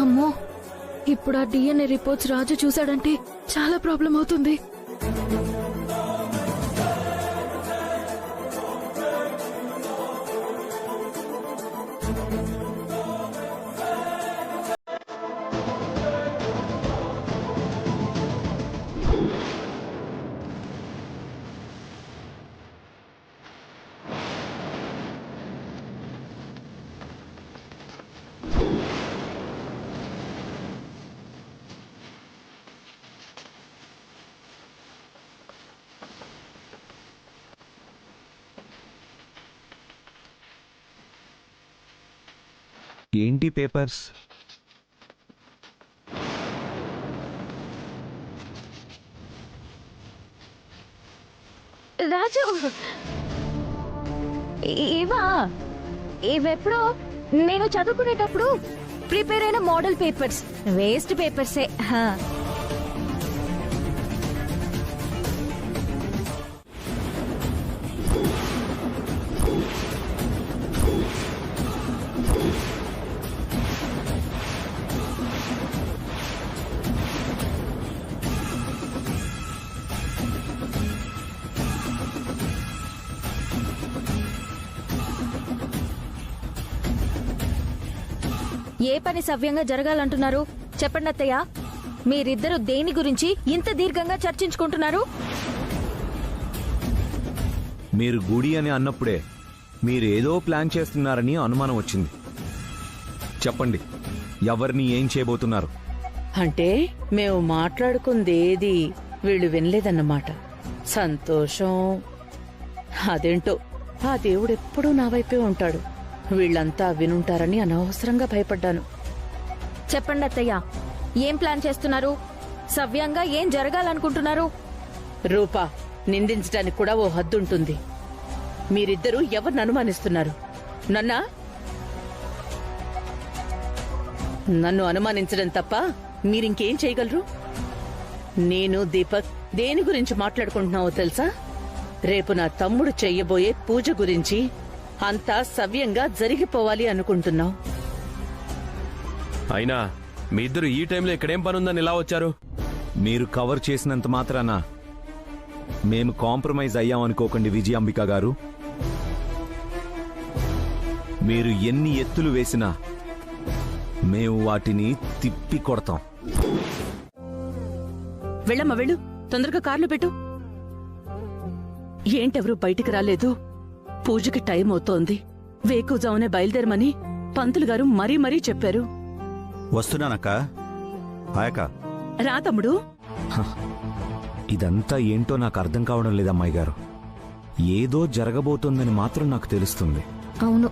అమ్మో, ఇప్పుడు ఆ DNA రిపోర్ట్స్ రాజు చూశాడంటే చాలా ప్రాబ్లం అవుతుంది. ఏంటి పేపర్స్? రాజు, ఇవెప్పుడో నేను చదువుకునేటప్పుడు ప్రిపేర్ అయిన మోడల్ పేపర్స్, వేస్ట్ పేపర్సే. ఏ పని సవ్యంగా జరగాలంటున్నారు చెప్పండి అత్తయ్య. మీరిద్దరు దేని గురించి ఇంత దీర్ఘంగా చర్చించుకుంటున్నారు? మీరు గుడి అని అన్నప్పుడే మీరేదో ప్లాన్ చేస్తున్నారని అనుమానం వచ్చింది. చెప్పండి, ఎవరిని ఏం చేయబోతున్నారు? అంటే మేము మాట్లాడుకుందేది వీళ్ళు వినలేదన్నమాట. సంతోషం. అదేంటో ఆ దేవుడెప్పుడూ నా వైపే ఉంటాడు. వీళ్ళంతా వినుంటారని అనవసరంగా భయపడ్డాను. చెప్పండి అత్తయ్య, ఏం ప్లాన్ చేస్తున్నారు? సవ్యంగా ఏం జరగాలనుకుంటున్నారు? రూపా, నిందించడానికి కూడా ఓ హద్దుంటుంది. మీరిద్దరూ ఎవరిని అనుమానిస్తున్నారు? నన్ను అనుమానించడం తప్ప మీరింకేం చేయగలరు? నేను దీపక్ దేని గురించి మాట్లాడుకుంటున్నావో తెలుసా? రేపు నా తమ్ముడు చెయ్యబోయే పూజ గురించి. అంతా సవ్యంగా జరిగిపోవాలి అనుకుంటున్నావు. అయినా మీ ఇద్దరు ఈ టైంలో ఇక్కడేం పనుందని ఇలా వచ్చారు? మీరు కవర్ చేసినంత మాత్రాన మేము కాంప్రమైజ్ అయ్యామనుకోకండి విజయాంబిక గారు. మీరు ఎన్ని ఎత్తులు వేసినా మేము వాటిని తిప్పి కొడతాం. వెళ్ళమ్మా, వెళ్ళు. తొందరగా కార్లు పెట్టు. ఏంటెవరూ బయటికి రాలేదు? పూజకి టైం అవుతోంది. వేకుజామునే బయలుదేరమని పంతులు గారు మరీ మరీ చెప్పారు. వస్తున్నానక్క. రా తమ్ముడు. ఇదంతా ఏంటో నాకు అర్థం కావడం లేదు అమ్మాయి గారు. ఏదో జరగబోతోందని మాత్రం నాకు తెలుస్తుంది. అవును,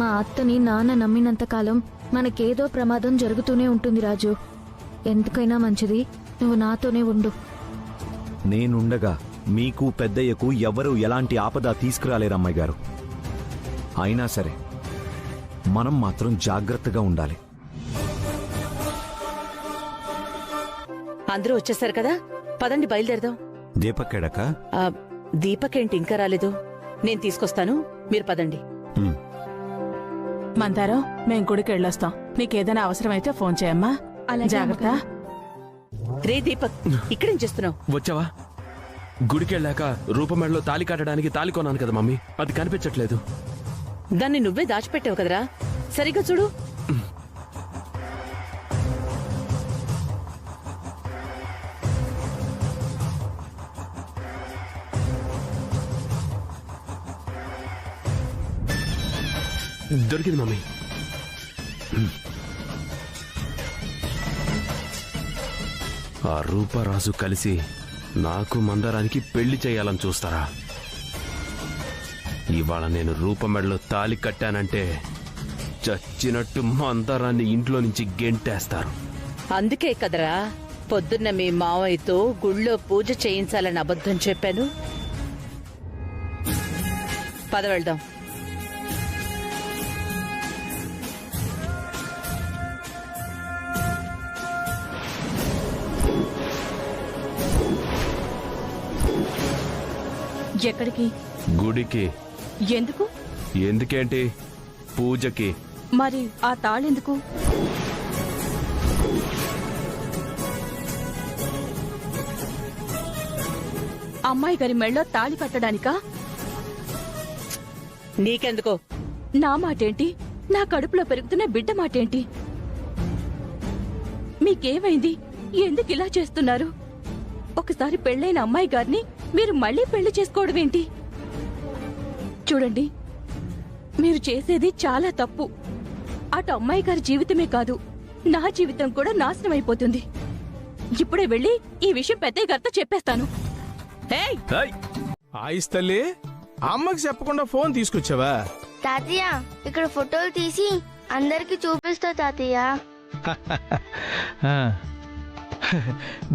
మా అత్తని నాన్న నమ్మినంతకాలం మనకేదో ప్రమాదం జరుగుతూనే ఉంటుంది రాజు. ఎందుకైనా మంచిది నువ్వు నాతోనే ఉండు. నేనుండగా మీకు పెద్దయ్యకు ఎవరూ ఎలాంటి ఆపద తీసుకురాలేరమ్మాయి గారు. అయినా సరే మనం మాత్రం జాగ్రత్తగా ఉండాలి. అందరూ వచ్చేసారు కదా, పదండి బయలుదేరదాం. దీపక్ ఎడక? దీపక్ ఏంటి ఇంకా రాలేదు? నేను తీసుకొస్తాను, మీరు పదండి. మంతారో, మేం గుడికి వెళ్ళొస్తాం. నీకేదైనా అవసరమైతే ఫోన్ చేయమ్మా. జాగ్రత్త. రే దీపక్, ఇక్కడేం చేస్తున్నావు? వచ్చావా? గుడికెళ్ళాక రూపమెడలో తాలి కట్టడానికి తాలి కొన్నాను కదా మమ్మీ, అది కనిపించట్లేదు. దాన్ని నువ్వే దాచిపెట్టావు కదరా, సరిగ్గా చూడు. దొరికింది మమ్మీ. ఆ రూపరాజు కలిసి నాకు మందారానికి పెళ్లి చేయాలని చూస్తారా? ఇవాళ నేను రూపమెడలో తాలి కట్టానంటే చచ్చినట్టు మందారాన్ని ఇంట్లో నుంచి గెంటేస్తారు. అందుకే కదరా పొద్దున్న మీ మావయ్యతో గుళ్ళో పూజ చేయించాలని అబద్ధం చెప్పాను. పద వెళ్దాం. ఎక్కడికి? గుడికి. ఎందుకు? ఎందుకేంటి? పూజకి. మరి ఆ తాళెందుకు? అమ్మాయి గారి మెళ్ళో తాళి కట్టడానికా? నీకెందుకో? నా మాటేంటి? నా కడుపులో పెరుగుతున్న బిడ్డ మాటేంటి? మీకేమైంది? ఎందుకు ఇలా చేస్తున్నారు? ఒకసారి పెళ్ళైన అమ్మాయి గారిని మీరు మళ్ళీ పెళ్లి చేసుకోవడమేంటి? చూడండి, మీరు చేసేది చాలా తప్పు. అటు అమ్మాయి గారి జీవితమే కాదు, నా జీవితం కూడా నాశనం అయిపోతుంది. ఇప్పుడే వెళ్ళి ఈ విషయం పెద్దయ్య గారితో చెప్పేస్తాను. ఏయ్, ఆయిస్తల్లి, అమ్మకి చెప్పకుండా ఫోన్ తీసుకొచ్చావా? తాతయ్య ఇక్కడ ఫోటోలు తీసి అందరికి చూపిస్తా తాతయ్య.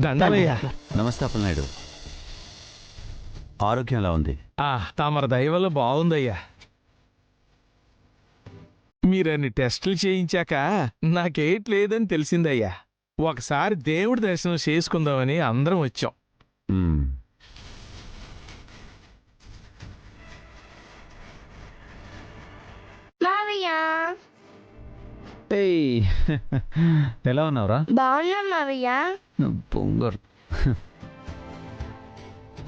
దండాలయ్యా. నమస్తే అప్పలనాయుడు. ఆరోగ్యం ఎలా ఉంది? తమరి దయ వల్ల బాగుందయ్యా. మీరన్ని టెస్టులు చేయించాక నాకేట్ లేదని తెలిసిందయ్యా. ఒకసారి దేవుడి దర్శనం చేసుకుందామని అందరం వచ్చాం. మ్మ్. మావయ్య ఎలా ఉన్నావురా? బాగున్నా మావయ్య. పొంగర్.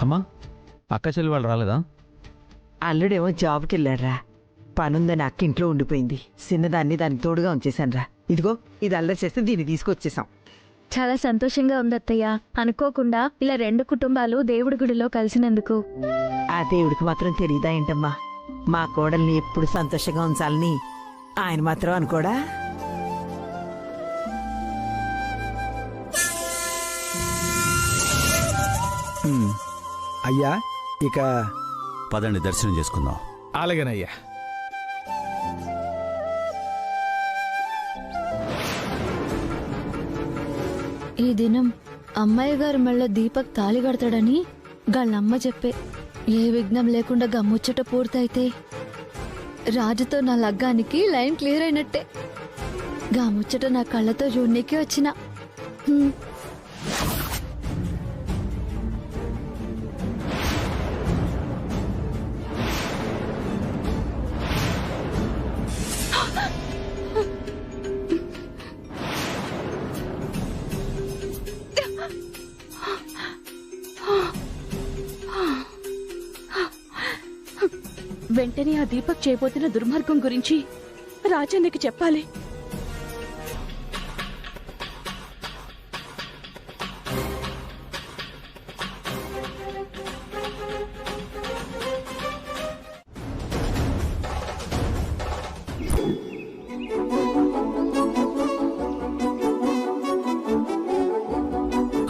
అమ్మా, అక్క చెల్లి వాళ్ళు రాలేదా? అల్లుడేమో జాబ్కి వెళ్ళారా. పనుందని అక్క ఇంట్లో ఉండిపోయింది. చిన్నదాన్ని దానికి తోడుగా ఉంచేశానురా. ఇదిగో ఇది అల్లరి చేస్తే దీన్ని తీసుకొచ్చేసాం. చాలా సంతోషంగా ఉంది అత్తయ్య. అనుకోకుండా ఇలా 2 కుటుంబాలు దేవుడి గుడిలో కలిసినందుకు. ఆ దేవుడికి మాత్రం తెలియదా ఏంటమ్మా? మా కోడల్ని ఎప్పుడు సంతోషంగా ఉంచాలని ఆయన మాత్రం అనుకోడా? అయ్యా, ఇక పదండి దర్శనం చేసుకుందాం. అలాగేనయ్యా. ఈ దినం అమ్మాయి గారి మెళ్ళ దీపక్ తాళి కడతాడని గాళ్ళమ్మ చెప్పే. ఏ విఘ్నం లేకుండా గమ్ముచ్చట పూర్తయితే రాజుతో నా లగ్గానికి లైన్ క్లియర్ అయినట్టే. గాముచ్చట నా కళ్ళతో చూడనీకే వచ్చిన. వెంటనే ఆ దీపక్ చేయబోతున్న దుర్మార్గం గురించి రాజన్నకి చెప్పాలి.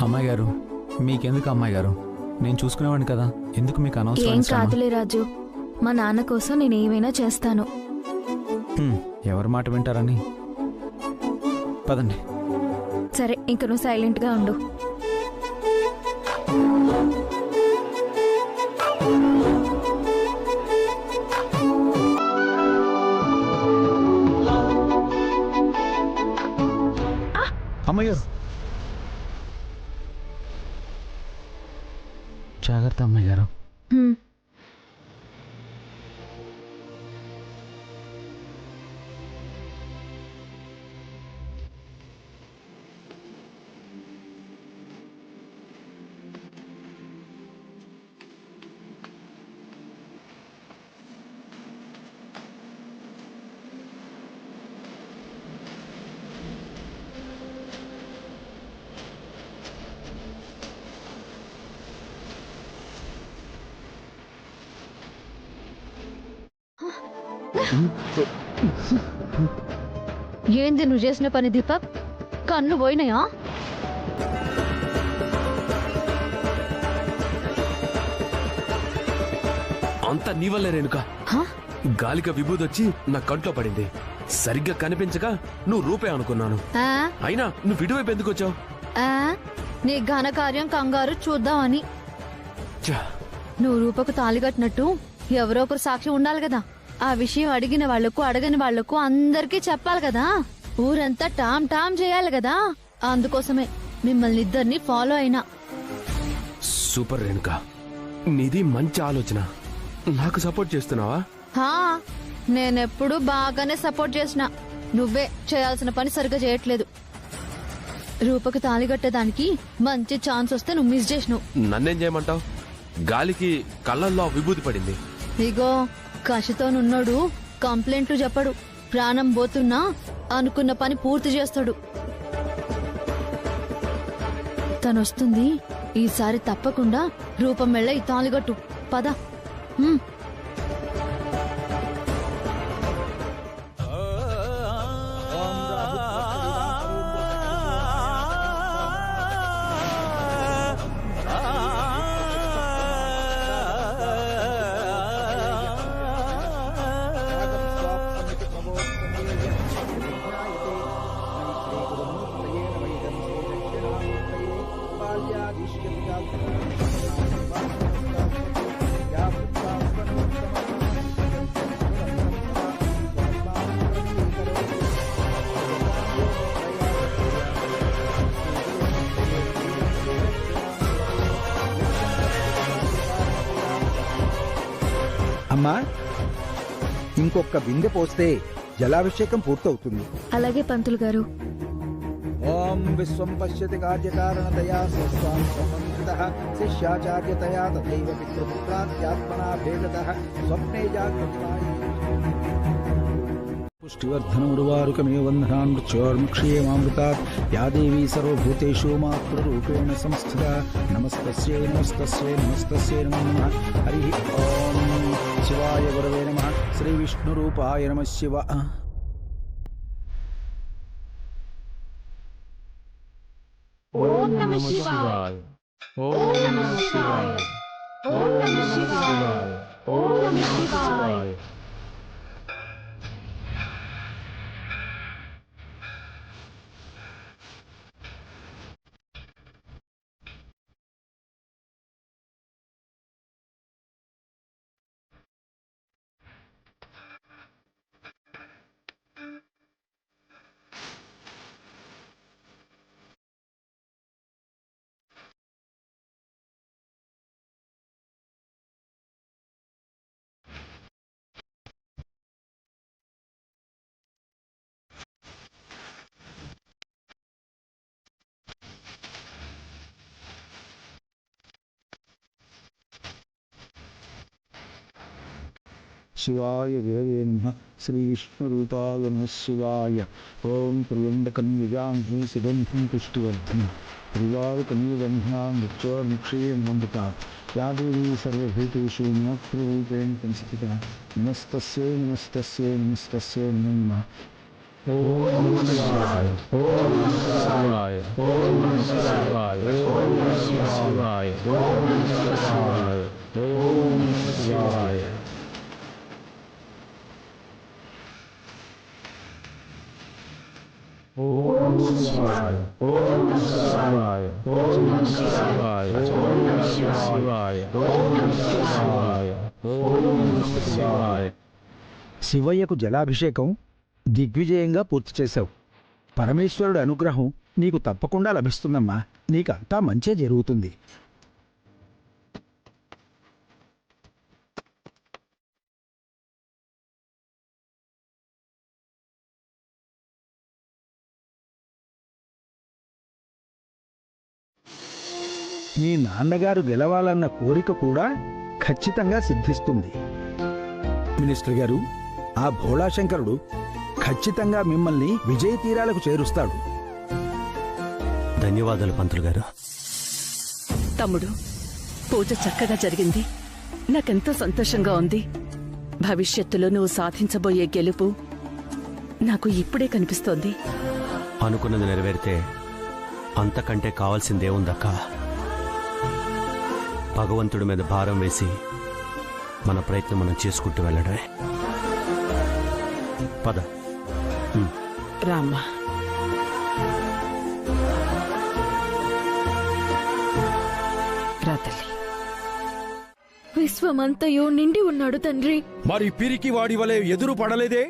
అమ్మాయి గారు, మీకెందుకు అమ్మాయి గారు? నేను చూసుకునేవాడిని కదా, ఎందుకు మీకు ఏం అనవసరం శ్రమ? కాదులే రాజు, మా నాన్న కోసం నేను ఏమైనా చేస్తాను. ఎవరి మాట వింటారని. పదండి. సరే, ఇంక నువ్వు సైలెంట్ గా ఉండు. అమ్మాయి గారు, జాగ్రత్త అమ్మాయి గారు. హ్మ్. ఏంది నువ్వు చేసిన పని దీపక్? కన్ను పోయినాయా? అంతా నీ వల్లే రేణుక. హా? గాలిక విభూదొచ్చి నా కంట్లో పడింది. సరిగ్గా కనిపించక నువ్వు రూపే అనుకున్నాను. ఆ? అయినా నువ్వు ఇటువైపు ఎందుకు వచ్చావు? ఆ? నీ ఘనకార్యం కంగారు చూద్దామని. నువ్వు రూపకు తాళి కట్టినట్టు ఎవరో ఒకరు సాక్షి ఉండాలి కదా. ఆ విషయం అడిగిన వాళ్లకు అడగని వాళ్లకు అందరికీ చెప్పాలి కదా. ఊరంతా టామ్ టామ్ చేయాలి కదా. అందుకోసమే మిమ్మల్ని ఇద్దరిని ఫాలో అయినా. సూపర్ రేణుక, నీది మంచి ఆలోచన. నాకు సపోర్ట్ చేస్తున్నావా? హా, నేనెప్పుడు బాగానే సపోర్ట్ చేసిన. నువ్వే చేయాల్సిన పని సరిగ్గా చేయట్లేదు. రూపకు తాళి కట్టేదానికి మంచి ఛాన్స్ వస్తే నువ్వు మిస్ చేసినావు. నన్నేం చేయమంటావు? గాలికి కళ్ళల్లో విభూతి పడింది. ఇగో కషితోనున్నోడు కంప్లైంట్లు చెప్పడు, ప్రాణం పోతున్నా అనుకున్న పని పూర్తి చేస్తాడు. తనొస్తుంది, ఈసారి తప్పకుండా రూపం మెళ్ళ ఈ తాళిగట్టు. పద. అమ్మా, ఇంకొక బిందె పోస్తే జలాభిషేకం పూర్తవుతుంది. అలాగే పంతులు గారు. ఓం విశ్వం పశ్యతి కార్యకారణతయా స్వస్వాం సమన్వితః శిష్యాచార్యతయా తథైవ పితృపుత్రాత్యాత్మనా భేదతః స్వప్నే జాగృతాయ పుష్టివర్ధనమురువారుకమే వందనాన్ మృత్యోర్ముక్షేమామృతాత్ యా దేవీ సర్వభూతేషు మాతృరూపేణ సంస్థితా నమస్తస్యై నమస్తస్యై నమస్తస్యై నమో నమః. హరి ఓం శివాయ గురవే నమః. శ్రీ విష్ణురూపాయ నమః. శివ ఓం నమః శివాయ. ఓం నమః శివాయ. ఓం నమః శివాయ. ఓం నమః శివాయ. శివాయ దేవే నమః. శ్రీ విష్ణురూపాయ నమః. శివాయ. ఓం త్రియంబకం యజామహే సుగంధిం పుష్టివర్ధనం త్రివారుకమీబంధనాన్ మృత్యోర్ముక్షేమామృతాత్ యా దేవీ సర్వభూతేషు మాతృరూపేణ సంస్థితా నమస్తస్యై నమస్తస్యై నమస్తస్యై నమో నమః. ఓం నమః శివాయ. ఓం నమః శివాయ. ఓం నమః శివాయ. ఓం నమః శివాయ. ఓం నమః శివాయ. ఓం నమః శివాయ. ఓం శివాయ. ఓం శివాయ. ఓం శివాయ. ఓం శివాయ. ఓం శివాయ. ఓం శివాయ. శివయ్యకు జలాభిషేకం దిగ్విజయంగా పూర్తి చేశావు. పరమేశ్వరుడి అనుగ్రహం నీకు తప్పకుండా లభిస్తుందమ్మా. నీకంతా మంచే జరుగుతుంది. మీ నాన్నగారు గెలవాలన్న కోరిక కూడా ఖచ్చితంగా సిద్ధిస్తుంది. మినిస్టర్ గారు, ఆ భోళాశంకరుడు ఖచ్చితంగా మిమ్మల్ని విజయ తీరాలకు చేరుస్తాడు. ధన్యవాదాలు పంతులు గారు. తమ్ముడు, పూజ చక్కగా జరిగింది. నాకెంతో సంతోషంగా ఉంది. భవిష్యత్తులో నువ్వు సాధించబోయే గెలుపు నాకు ఇప్పుడే కనిపిస్తోంది. అనుకున్నది నెరవేరితే అంతకంటే కావాల్సిందేముందక్కా? భగవంతుడి మీద భారం వేసి మన ప్రయత్నం మనం చేసుకుంటూ వెళ్ళడమే. పద రామ్మా. రాతల్లి. విశ్వమంతయు నిండి ఉన్నాడు తండ్రి. మరి పిరికి వాడి వలె ఎదురు పడలేదే?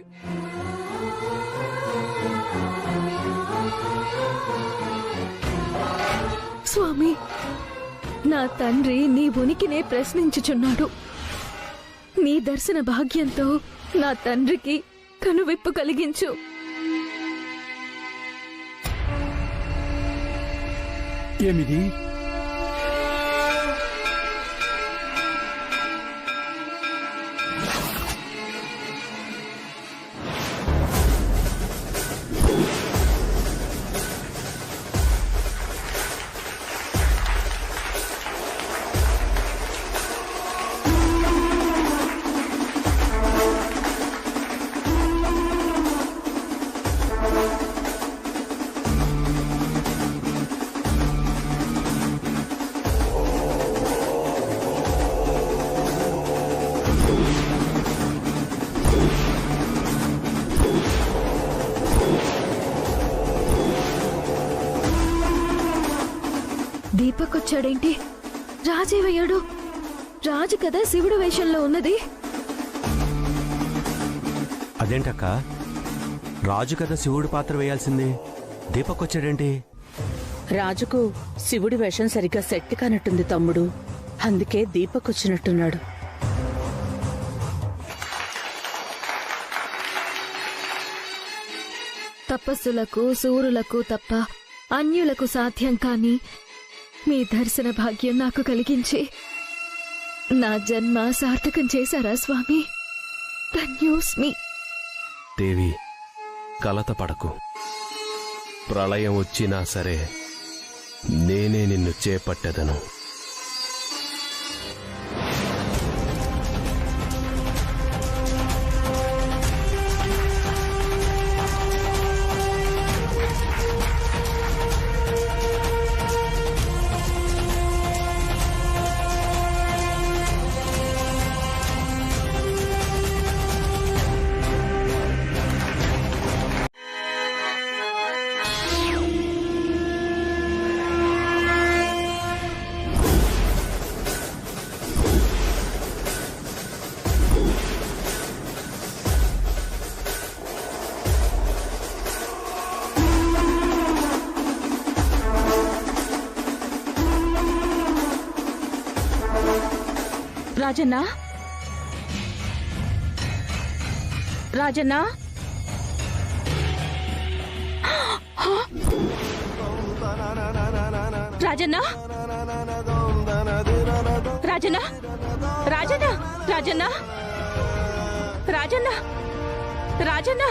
స్వామి, నా తండ్రి నీ ఉనికినే ప్రశ్నించుచున్నాడు. నీ దర్శన భాగ్యంతో నా తండ్రికి కనువిప్పు కలిగించు. ఏమిది? దీపక్ వచ్చాడేంటి? రాజేవయ్యాడు. రాజు కదా శివుడు వేషంలో ఉన్నది. అదేంటక్క, రాజు కదా శివుడు పాత్ర వేయాల్సింది, దీపక్ వచ్చాడేంటి? రాజుకు శివుడి వేషం సరిగ్గా సెట్ కానట్టుంది తమ్ముడు, అందుకే దీపక్ వచ్చినట్టున్నాడు. తపస్సులకు సూరులకు తప్ప అన్యులకు సాధ్యం కాని మీ దర్శన భాగ్యం నాకు కలిగించి నా జన్మ సార్థకం చేశారా స్వామి? ధన్యోస్మి. దేవి, కలత పడకు. ప్రళయం వచ్చినా సరే నేనే నిన్ను చేపట్టెదను. రాజన్న, రాజన్న, రాజన్న, రాజన్న, రాజన్న, రాజన్న, రాజన్న, రాజన్న.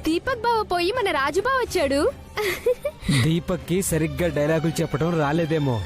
దీపక్ బావ పోయి మన రాజుబావ వచ్చాడు. దీపక్ కి సరిగ్గా డైలాగులు చెప్పడం రాలేదేమో.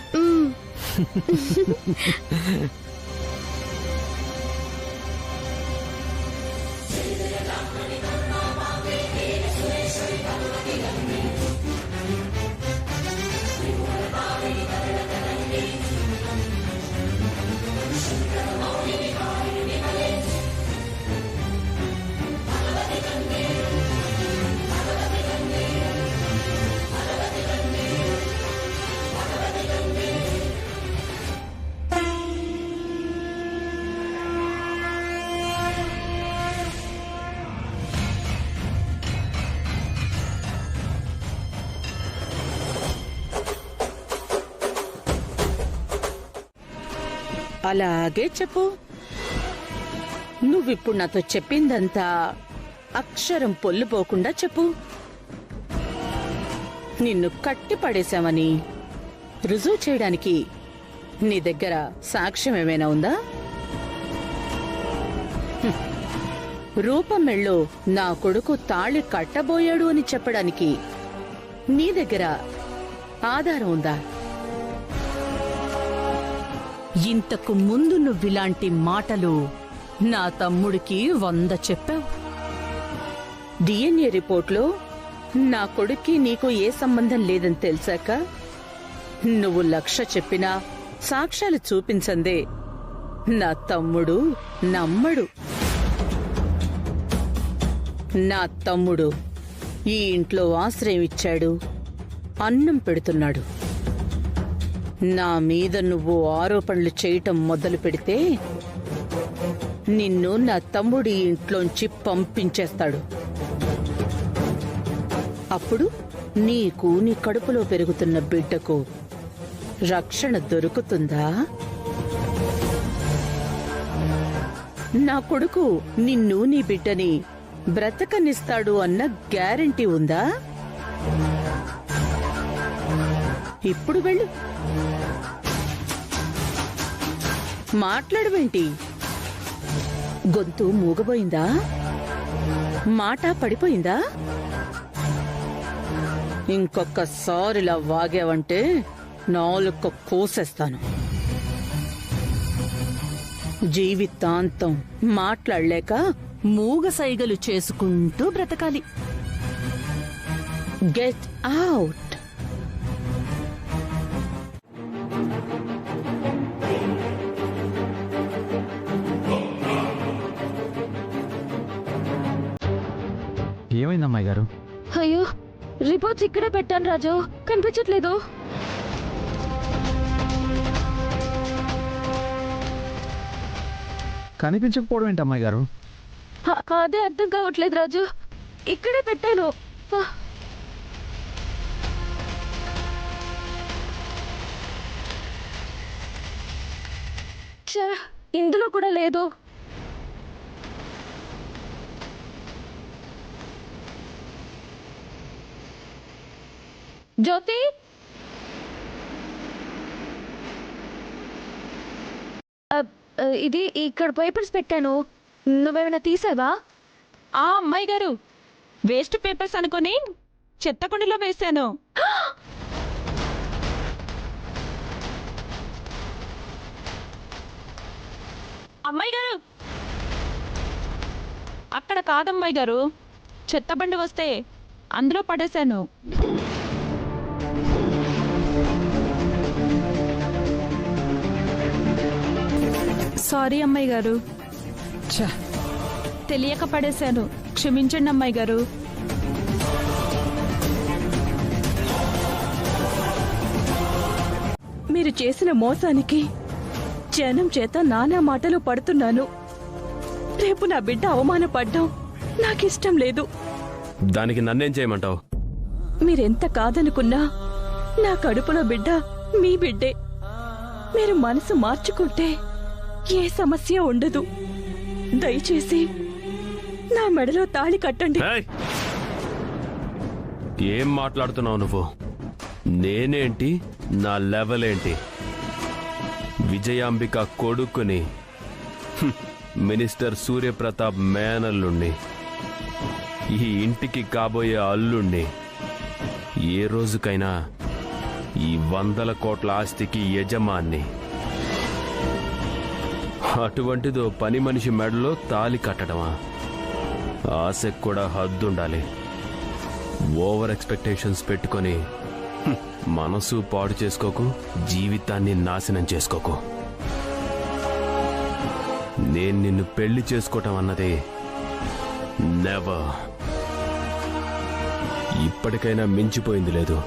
అలాగే చెప్పు. నువ్విప్పుడు నాతో చెప్పిందంతా అక్షరం పొల్లుపోకుండా చెప్పు. నిన్ను కట్టి పడేశామని రుజువు చేయడానికి నీ దగ్గర సాక్ష్యం ఏమైనా ఉందా? రూపం మెళ్ళో నా కొడుకు తాళి కట్టబోయాడు అని చెప్పడానికి నీ దగ్గర ఆధారం ఉందా? ఇంతకు ముందు నువ్విలాంటి మాటలు నా తమ్ముడికి 100 చెప్పావు. DNA రిపోర్ట్లో నా కొడుక్కి నీకు ఏ సంబంధం లేదని తెలిసాక నువ్వు 100 చెప్పినా సాక్ష్యాలు చూపించందే నా తమ్ముడు నమ్మడు. నా తమ్ముడు ఈ ఇంట్లో ఆశ్రయం ఇచ్చాడు, అన్నం పెడుతున్నాడు. నా మీద నువ్వు ఆరోపణలు చేయటం మొదలు పెడితే నిన్ను నా తమ్ముడి ఇంట్లోంచి పంపించేస్తాడు. అప్పుడు నీకు నీ కడుపులో పెరుగుతున్న బిడ్డకు రక్షణ దొరుకుతుందా? నా కొడుకు నిన్ను నీ బిడ్డని బ్రతకనిస్తాడు అన్న గ్యారెంటీ ఉందా? ఇప్పుడు వెళ్ళు. మాట్లాడవేంటి? గొంతు మూగబోయిందా? మాట పడిపోయిందా? ఇంకొకసారిలా వాగావంటే నాలుక కోసేస్తాను. జీవితాంతం మాట్లాడలేక మూగ సైగలు చేసుకుంటూ బ్రతకాలి. Get out. ఏమైంది అమ్మాయి గారు? అయ్యో, రిపోర్ట్స్ ఇక్కడే పెట్టాను రాజు, కనిపించట్లేదు. కనిపించకపోవడం ఏంటి అమ్మాయి గారు? అదే అర్థం కావట్లేదు రాజు, ఇక్కడే పెట్టాను. ఇందులో కూడా లేదు. జ్యోతి, ఇది ఇక్కడ పేపర్స్ పెట్టాను, నువ్వేమైనా తీసావా? ఆ అమ్మాయి గారు, వేస్ట్ పేపర్స్ అనుకొని చెత్తకుండలో వేశాను. అమ్మాయి గారు, అక్కడ కాదమ్మాయి గారు, చెత్తబండి వస్తే అందులో పడేశాను. సారీ అమ్మాయి గారు, తెలియక పడేశాను, క్షమించండి అమ్మాయి గారు. మీరు చేసిన మోసానికి జనం చేత నానా మాటలు పడుతున్నాను. రేపు నా బిడ్డ అవమానపడ్డం నాకిష్టం లేదు. దానికి నన్నేం చేయమంటావు? మీరెంత కాదనుకున్నా నా కడుపులో బిడ్డ మీ బిడ్డే. మీరు మనసు మార్చుకుంటే ఏ సమస్య ఉండదు. దయచేసి నా మెడలో తాళి కట్టండి. ఏం మాట్లాడుతున్నావు నువ్వు? నేనేంటి, నా లెవెల్ ఏంటి? విజయాంబిక కొడుకుని, మినిస్టర్ సూర్యప్రతాప్ మేనల్లుణ్ణి, ఈ ఇంటికి కాబోయే అల్లుణ్ణి. ఏ రోజుకైనా ఈ 100 కోట్ల ఆస్తికి యజమాన్ని. అటువంటిదో పని మనిషి మెడలో తాలి కట్టడమా? ఆశకు కూడా హద్దుండాలి. ఓవర్ ఎక్స్పెక్టేషన్స్ పెట్టుకొని మనసు పాడు చేసుకోకు, జీవితాన్ని నాశనం చేసుకోకు. నేను నిన్ను పెళ్లి చేసుకోవటం అన్నది నెవర్. ఇప్పటికైనా మించిపోయింది లేదు.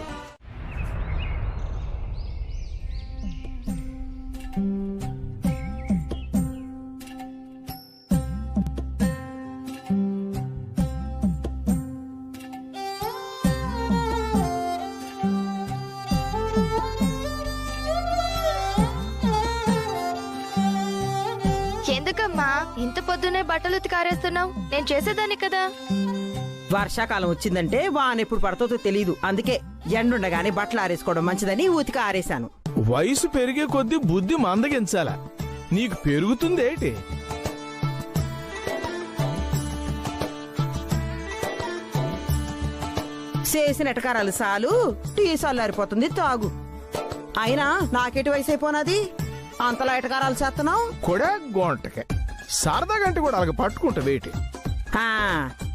ఎందుకమ్మా ఇంత పొద్దునే బట్టలు ఉతికారేస్తున్నావు? నేను చేసేదాన్ని కదా. వర్షాకాలం వచ్చిందంటే వాన ఎప్పుడు పడుతుందో తెలీదు, అందుకే ఎండుండగానే బట్టలు ఆరేసుకోవడం మంచిదని ఉతికి ఆరేశాను. వయసు పెరిగే కొద్దీ బుద్ధి మందగించాలా? నీకు పెరుగుతుందేటి? చేసిన ఎటకారాలు సాలు, టీ చల్లారిపోతుంది తాగు. అయినా నాకెటు వయసు అయిపోనాది, అంతలా ఎటకారాలు చేస్తున్నావు? కూడా గోంటకే సరదా గంట కూడా అలాగ పట్టుకుంటా వేటి.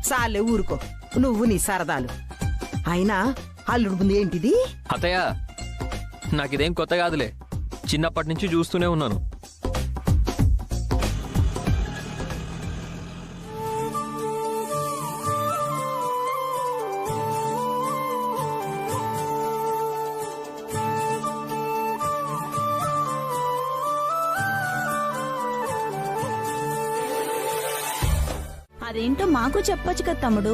సాలే ఊరుకో, నువ్వు నీ సరదాలు. అయినా అల్లుడు ముందు ఏంటిది? అత్తయ్య, నాకిదేం కొత్త కాదులే, చిన్నప్పటి నుంచి చూస్తూనే ఉన్నాను. అదేంటో మాకు చెప్పొచ్చు కదా తమ్ముడు.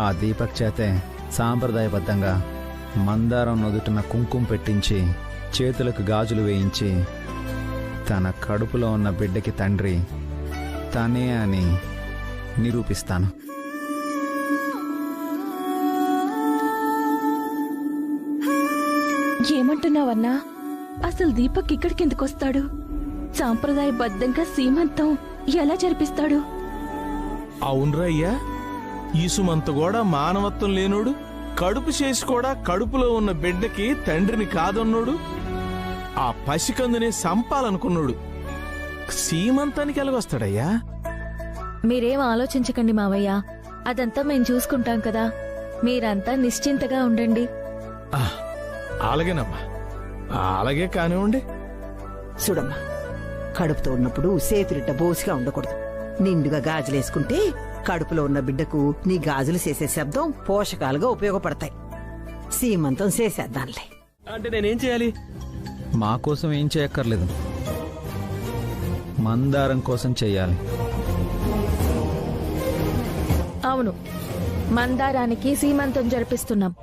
ఆ దీపక్ చేతే సాంప్రదాయబద్ధంగా మందారం నుదుటిన కుంకుమ పెట్టించి చేతులకు గాజులు వేయించి తన కడుపులో ఉన్న బిడ్డకి తండ్రి తనే అని నిరూపిస్తాను. ఏమంటున్నావన్నా? అసలు దీపక్ ఇక్కడికి ఎందుకు వస్తాడు? సాంప్రదాయబద్ధంగా సీమంతం ఎలా జరిపిస్తాడు? అవునరా అయ్యా, ఈసుమంత కూడా మానవత్వం లేనోడు, కడుపు చేసి కూడా కడుపులో ఉన్న బిడ్డకి తండ్రిని కాదన్నోడు, ఆ పసికందునే సంపాలనుకున్నాడు సీమంతానికి ఎలాగొస్తాడయ్యా? మీరేం ఆలోచించకండి మావయ్య, అదంతా మేం చూసుకుంటాం కదా. మీరంతా నిశ్చింతగా ఉండండి. అలాగేనమ్మా, అలాగే కానివ్వండి. చూడమ్మా, కడుపుతో ఉన్నప్పుడు సేతురిడ్డ బోసిగా ఉండకూడదు. నిండుగా గాజులేసుకుంటే కడుపులో ఉన్న బిడ్డకు నీ గాజులు చేసే శబ్దం పోషకాలుగా ఉపయోగపడతాయి. సీమంతం చేసేద్దాంలే. అంటే నేనేం చేయాలి? మా కోసం ఏం చేయక్కర్లేదు, మందారం కోసం చెయ్యాలి. అవును, మందారానికి సీమంతం జరిపిస్తున్నాం.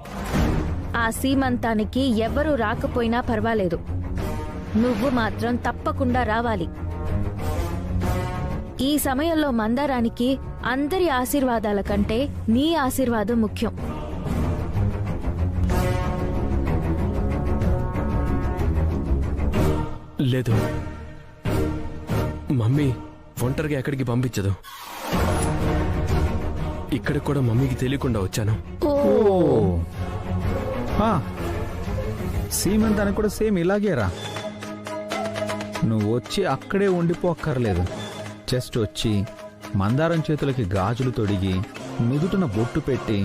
ఆ సీమంతానికి ఎవ్వరూ రాకపోయినా పర్వాలేదు, నువ్వు మాత్రం తప్పకుండా రావాలి. ఈ సమయంలో మందారానికి అందరి ఆశీర్వాదాల కంటే నీ ఆశీర్వాదం ముఖ్యం. లేదు, మమ్మీ ఒంటరిగా ఎక్కడికి పంపించదు. ఇక్కడికి కూడా మమ్మీకి తెలియకుండా వచ్చాను. సీమంతానికి కూడా సేమ్ ఇలాగేరా. నువ్వు వచ్చి అక్కడే ఉండిపోక్కర్లేదు, జస్ట్ వచ్చి మందారం చేతులకి గాజులు తొడిగి నుదుటిన బొట్టు పెట్టి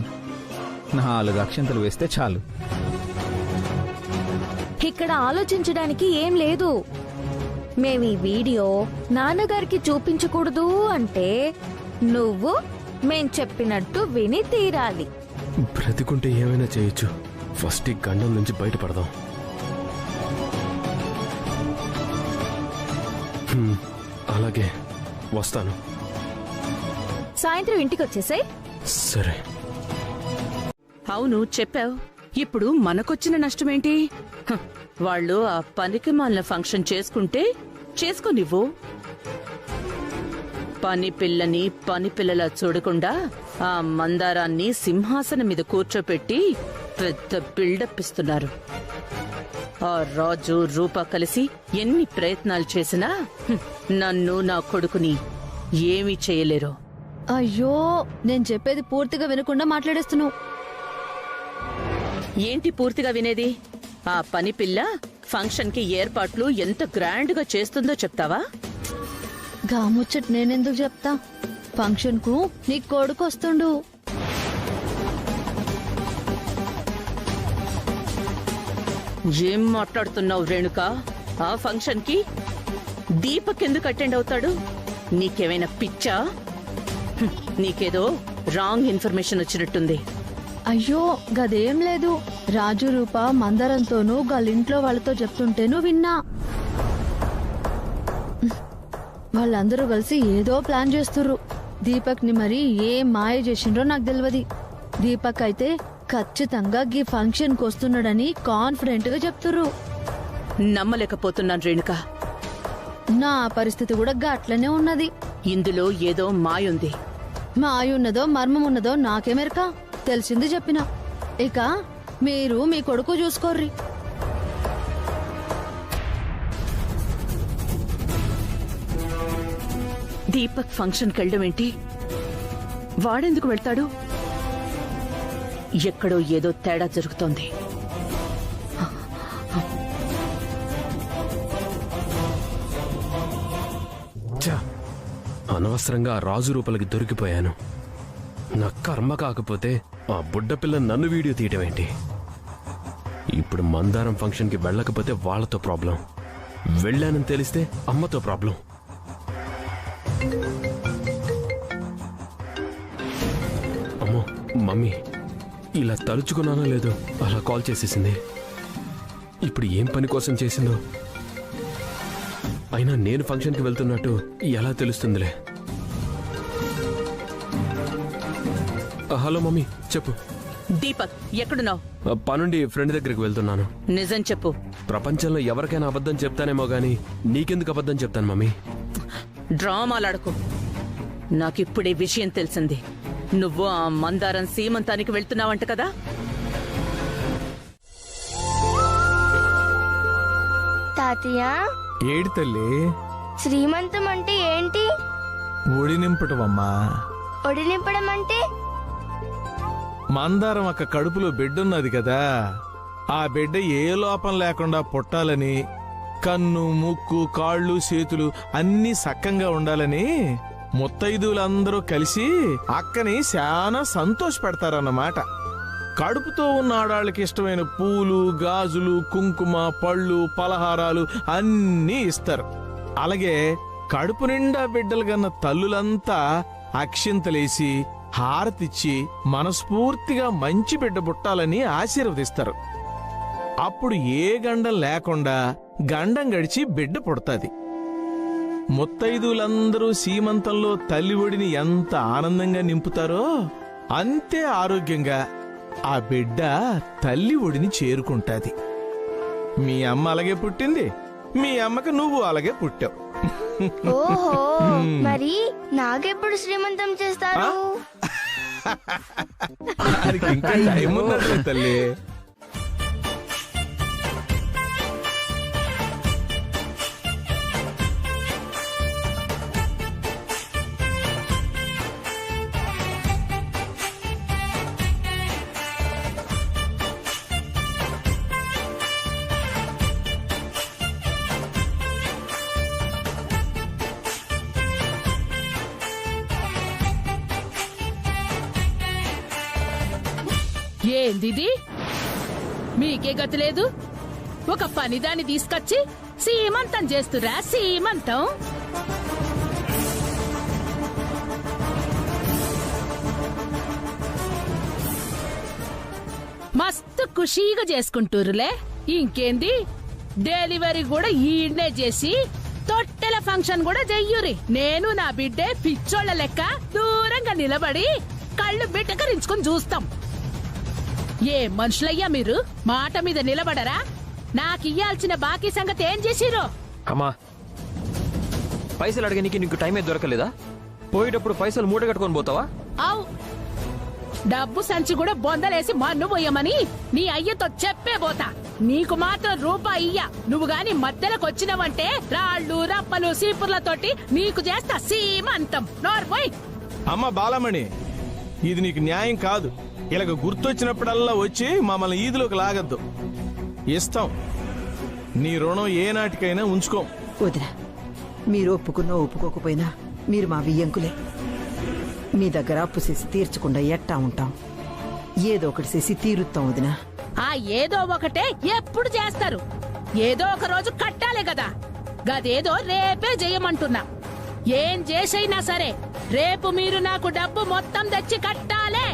4 అక్షంతలు వేస్తే చాలు. ఇక్కడ ఆలోచించడానికి ఏం లేదు. మేమీ వీడియో నాన్నగారికి చూపించకూడదు అంటే నువ్వు మేం చెప్పినట్టు విని తీరాలి. బ్రతికుంటే ఏమైనా చేయొచ్చు, ఫస్ట్ ఈ గండం నుంచి బయటపడదాం. అలాగే వస్తాను. సాయంత్రం ఇంటికి వచ్చేసాయి. సరే. అవును, చెప్పావు. ఇప్పుడు మనకొచ్చిన నష్టమేంటి? వాళ్ళు ఆ పనికి మాలిన ఫంక్షన్ చేసుకుంటే చేసుకోనివ్వు. పని పిల్లని పని పిల్లలా చూడకుండా ఆ మందారాన్ని సింహాసనం మీద కూర్చోపెట్టి పెద్ద బిల్డప్ ఇస్తున్నారు. ఆ రాజు రూప కలిసి ఎన్ని ప్రయత్నాలు చేసినా నన్ను నా కొడుకుని ఏమీ చేయలేరు. అయ్యో, నేను చెప్పేది పూర్తిగా వినకుండా మాట్లాడేస్తున్నావు. ఏంటి పూర్తిగా వినేది? ఆ పని పిల్ల ఫంక్షన్ కి ఏర్పాట్లు ఎంత గ్రాండ్ గా చేస్తుందో చెప్తావా? గాముచ్చట నేనెందుకు చెప్తా? ఫంక్షన్ కు నీ కొడుకు వస్తుండు. ఏం మాట్లాడుతున్నావు రేణుక? ఆ ఫంక్షన్ కి దీపక్ ఎందుకు అటెండ్ అవుతాడు? నీకేమైనా పిచ్చా? నీకేదో రాంగ్ ఇన్ఫర్మేషన్ వచ్చినట్టుంది. అయ్యో, గదేం లేదు. రాజు రూప మందరంతోనూ వాళ్ళింట్లో వాళ్ళతో చెప్తుంటేనూ విన్నా. వాళ్ళందరూ కలిసి ఏదో ప్లాన్ చేస్తుర్రు. దీపక్ ని మరి ఏ మాయ చేసిండ్రో నాకు తెలియదు. దీపక్ అయితే ఖచ్చితంగా గీ ఫంక్షన్ కు వస్తున్నాడని కాన్ఫిడెంట్ గా చెప్తుర్రు. నమ్మలేకపోతున్నాను రేణుక. నా పరిస్థితి కూడా గట్లనే ఉన్నది. ఇందులో ఏదో మాయుంది. మాయున్నదో మర్మమున్నదో నాకేమెరక. తెలిసింది చెప్పిన. ఇక మీరు మీ కొడుకు చూసుకోర్రి. దీపక్ ఫంక్షన్ కెళ్ళడం ఏంటి? వాడెందుకు వెళ్తాడు? ఎక్కడో ఏదో తేడా జరుగుతోంది. అనవసరంగా ఆ రాజు రూపలకి దొరికిపోయాను. నా కర్మ కాకపోతే ఆ బుడ్డపిల్ల నన్ను వీడియో తీయటం ఏంటి? ఇప్పుడు మందారం ఫంక్షన్కి వెళ్ళకపోతే వాళ్లతో ప్రాబ్లం, వెళ్ళానని తెలిస్తే అమ్మతో ప్రాబ్లం. అమ్మో, మమ్మీ ఇలా తలుచుకున్నానో లేదో అలా కాల్ చేసేసింది. ఇప్పుడు ఏం పని కోసం చేసిందో? అయినా నేను ఫంక్షన్కి వెళ్తున్నట్టు ఎలా తెలుస్తుందిలే. హలో మమ్మీ, చెప్పు. దీపక్ ఎక్కడున్నావు? పనుండి ఫ్రెండ్ దగ్గరికి వెళ్తున్నాను. నిజం చెప్పు. ప్రపంచంలో ఎవరికైనా అబద్ధం చెప్తానేమో గానీ నీకెందుకు అబద్ధం చెప్తాను మమ్మీ? డ్రామాలాడకు. నాకిప్పుడే విషయం తెలిసింది. నువ్వు ఆ మందారం సీమంతానికి వెళ్తున్నావంట కదా? తాతయ్య, ఏడి తల్లి, శ్రీమంతం అంటే ఏంటి? ఒడి నింపటమమ్మా. ఒడి నింపడం అంటే? మందారం అక్క కడుపులో బిడ్డున్నది కదా, ఆ బిడ్డ ఏ లోపం లేకుండా పుట్టాలని, కన్ను, ముక్కు, కాళ్ళు, చేతులు అన్నీ సక్కంగా ఉండాలని ముత్తైదువులందరూ కలిసి అక్కని చాలా సంతోషపెడతారన్నమాట. కడుపుతో ఉన్న ఆడాళ్ళకి ఇష్టమైన పూలు, గాజులు, కుంకుమ, పళ్ళు, పలహారాలు అన్నీ ఇస్తారు. అలాగే కడుపు నిండా బిడ్డలు గన్న తల్లులంతా అక్షింతలేసి హారతిచ్చి మనస్ఫూర్తిగా మంచి బిడ్డ పుట్టాలని ఆశీర్వదిస్తారు. అప్పుడు ఏ గండం లేకుండా గండం గడిచి బిడ్డ పుడతాది. ముత్తైదులందరూ సీమంతంలో తల్లి ఒడిని ఎంత ఆనందంగా నింపుతారో అంతే ఆరోగ్యంగా ఆ బిడ్డ తల్లి ఒడిని చేరుకుంటాది. మీ అమ్మ అలాగే పుట్టింది, మీ అమ్మకి నువ్వు అలాగే పుట్టావు. ఓహో, మరి నాకెప్పుడు శ్రీమంతం చేస్తారు? దానికి ఇంకా టైం ఉన్నది తల్లి. ఏందిది? మీకే గతి లేదు. ఒక పనిదాన్ని తీసుకొచ్చి సీమంతం చేస్తురా? సీమంతం మస్తు ఖుషీగా చేసుకుంటురులే. ఇంకేంది, డెలివరీ కూడా ఈడ్నే చేసి తొట్టెల ఫంక్షన్ కూడా చెయ్యురి. నేను నా బిడ్డే పిచ్చోళ్ల లెక్క దూరంగా నిలబడి కళ్ళు బిడ్డకరించుకొని చూస్తాం. ఏ మనుషులయ్యా మీరు? మాట మీద నిలబడరా? నాకియ్యాల్సిన బాకీ సంగతి ఏం చేసిరో? అమ్మా, పైసలు అడగనికి నీకు టైమే దొరకలేదా? పోయేటప్పుడు పైసలు మూట కట్టుకొని పోతావా? అవు, డబ్బు సంచి కూడా బొందలేసి మన్ను పోయమని నీ అయ్యతో చెప్పే పోతా. నీకు మాత్రం రూపాయి ఇయ్య. నువ్వు గాని మధ్యలోకి వచ్చినవంటే రాళ్ళు, రప్పలు, సీపుర్లతోటి నీకు చేస్తా సీమంతం. నోర్పోయ్. అమ్మ బాలమణి, ఇది నీకు న్యాయం కాదు. ఇలాగ గుర్తొచ్చినప్పుడల్లా వచ్చి మమ్మల్ని ఈదులోకి లాగద్దు. ఇస్తాం, నీ రుణం ఏనాటికైనా ఉంచుకోం. వదినా, మీరు ఒప్పుకున్నా ఒప్పుకోకపోయినా మీరు మా బియ్యంకులే. మీ దగ్గర అప్పు చేసి తీర్చకుండా ఎట్టా ఉంటాం? ఏదో ఒకటి చేసి తీరుతాం వదినా. ఆ ఏదో ఒకటే ఎప్పుడు చేస్తారు? ఏదో ఒక రోజు కట్టాలే కదా. గదేదో రేపే చేయమంటున్నా. ఏం చేసైనా సరే రేపు మీరు నాకు డబ్బు మొత్తం తెచ్చి కట్టాలే.